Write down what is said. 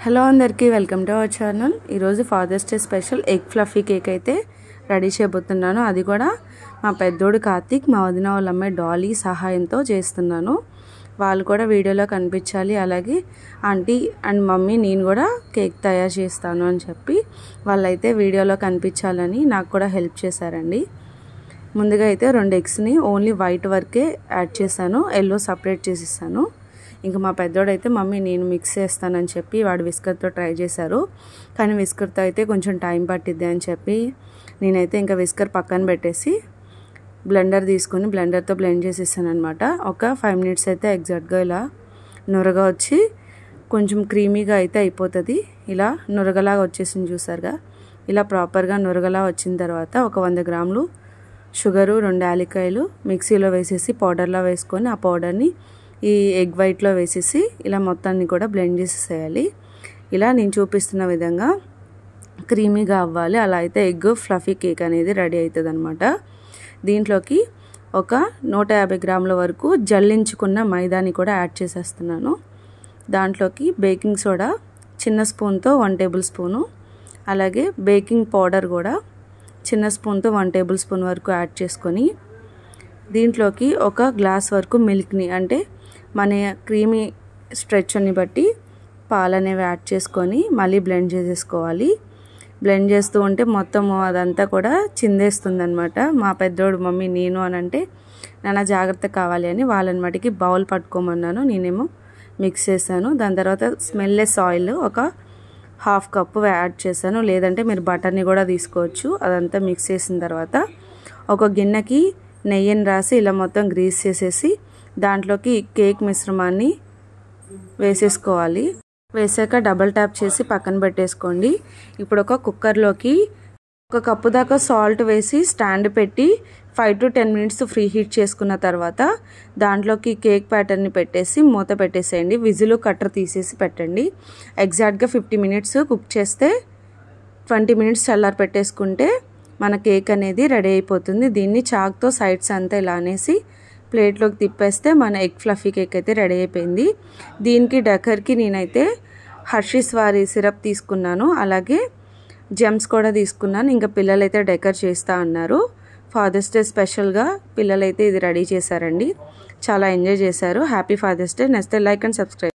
Hello అందరికీ welcome to our channel. ఈరోజు Father's Day special egg fluffy cake అయితే ready చేయబోతున్నాను. అది కూడా మా పెద్దోడు కార్తీక్, మా వదిన వాళ్ళ అమ్మాయి డాలీ సహాయంతో చేస్తున్నాను. వాళ్ళు కూడా వీడియోలో కనిపించాలి, అలాగే ఆంటీ అండ్ మమ్మీ నేను కూడా కేక్ తయారు చేస్తాను అని చెప్పి వాళ్ళైతే వీడియోలో కనిపించాలని నాకు కూడా హెల్ప్ చేశారండి. ముందుగా అయితే 2 ఎగ్స్ని ఓన్లీ వైట్ వరకే యాడ్ చేశాను, ఎల్లో సపరేట్ చేసిస్తాను. ఇంకా మా పెద్దోడైతే మమ్మీ నేను మిక్స్ చేస్తానని చెప్పి వాడు విస్కర్తో ట్రై చేశారు, కానీ విస్కర్తో అయితే కొంచెం టైం పట్టిద్ది అని చెప్పి నేనైతే ఇంకా విస్కర్ పక్కన పెట్టేసి బ్లెండర్ తీసుకొని బ్లెండర్తో బ్లెండ్ చేసేసాను అనమాట. ఒక 5 మినిట్స్ అయితే ఎగ్జాక్ట్గా ఇలా నురగ వచ్చి కొంచెం క్రీమీగా అయితే అయిపోతుంది. ఇలా నురగలాగా వచ్చేసింది చూసారుగా. ఇలా ప్రాపర్గా నురగలా వచ్చిన తర్వాత ఒక 100 గ్రాములు షుగరు, 2 యాలక్కాయలు మిక్సీలో వేసేసి పౌడర్లా వేసుకొని ఆ పౌడర్ని ఈ ఎగ్ వైట్లో వేసేసి ఇలా మొత్తాన్ని కూడా బ్లెండ్ చేసేసేయాలి. ఇలా నేను చూపిస్తున్న విధంగా క్రీమీగా అవ్వాలి. అలా అయితే ఎగ్ ఫ్లఫీ కేక్ అనేది రెడీ అవుతుంది అనమాట. దీంట్లోకి ఒక 150 గ్రాముల వరకు జల్లించుకున్న మైదాని కూడా యాడ్ చేసేస్తున్నాను. దాంట్లోకి బేకింగ్ సోడా చిన్న స్పూన్తో 1 టేబుల్ స్పూను, అలాగే బేకింగ్ పౌడర్ కూడా చిన్న స్పూన్తో 1 టేబుల్ స్పూన్ వరకు యాడ్ చేసుకొని దీంట్లోకి ఒక గ్లాస్ వరకు మిల్క్ని, అంటే మన క్రీమీ స్ట్రెచ్ని బట్టి పాలు అనేవి యాడ్ చేసుకొని మళ్ళీ బ్లెండ్ చేసేసుకోవాలి. బ్లెండ్ చేస్తూ ఉంటే మొత్తం అదంతా కూడా చిందేస్తుంది అనమాట. మా పెద్దోడు మమ్మీ నేను అని అంటే నాన్న జాగ్రత్త కావాలి అని వాళ్ళని మటుకి బౌల్ పట్టుకోమన్నాను, నేనేమో మిక్స్ చేశాను. దాని తర్వాత స్మెల్లెస్ ఆయిల్ ఒక 1/2 కప్పు యాడ్ చేశాను, లేదంటే మీరు బటర్ని కూడా తీసుకోవచ్చు. అదంతా మిక్స్ చేసిన తర్వాత ఒక గిన్నెకి నెయ్యిని రాసి ఇలా మొత్తం గ్రీస్ చేసేసి దాంట్లోకి కేక్ మిశ్రమాన్ని వేసేసుకోవాలి. వేసాక డబల్ ట్యాప్ చేసి పక్కన పెట్టేసుకోండి. ఇప్పుడు ఒక కుక్కర్లోకి 1 కప్పు దాకా సాల్ట్ వేసి స్టాండ్ పెట్టి 5 to 10 మినిట్స్ ఫ్రీ హీట్ చేసుకున్న తర్వాత దాంట్లోకి కేక్ ప్యాటర్ని పెట్టేసి మూత పెట్టేసేయండి. విజిల్ కట్టర్ తీసేసి పెట్టండి. ఎగ్జాక్ట్గా 50 మినిట్స్ కుక్ చేస్తే 20 మినిట్స్ చల్లారి పెట్టేసుకుంటే మన కేక్ అనేది రెడీ అయిపోతుంది. దీన్ని చాక్తో సైడ్స్ అంతా ఇలా అనేసి ప్లేట్లోకి తిప్పేస్తే మన ఎగ్ ఫ్లఫీ కేక్ అయితే రెడీ అయిపోయింది. దీనికి డెకర్కి నేనైతే హర్షీస్ వారి సిరప్ తీసుకున్నాను, అలాగే జెమ్స్ కూడా తీసుకున్నాను. ఇంకా పిల్లలైతే డెకర్ చేస్తా అన్నారు. ఫాదర్స్ డే స్పెషల్గా పిల్లలైతే ఇది రెడీ చేశారండి. చాలా ఎంజాయ్ చేశారు. Happy Father's Day. Next like and subscribe.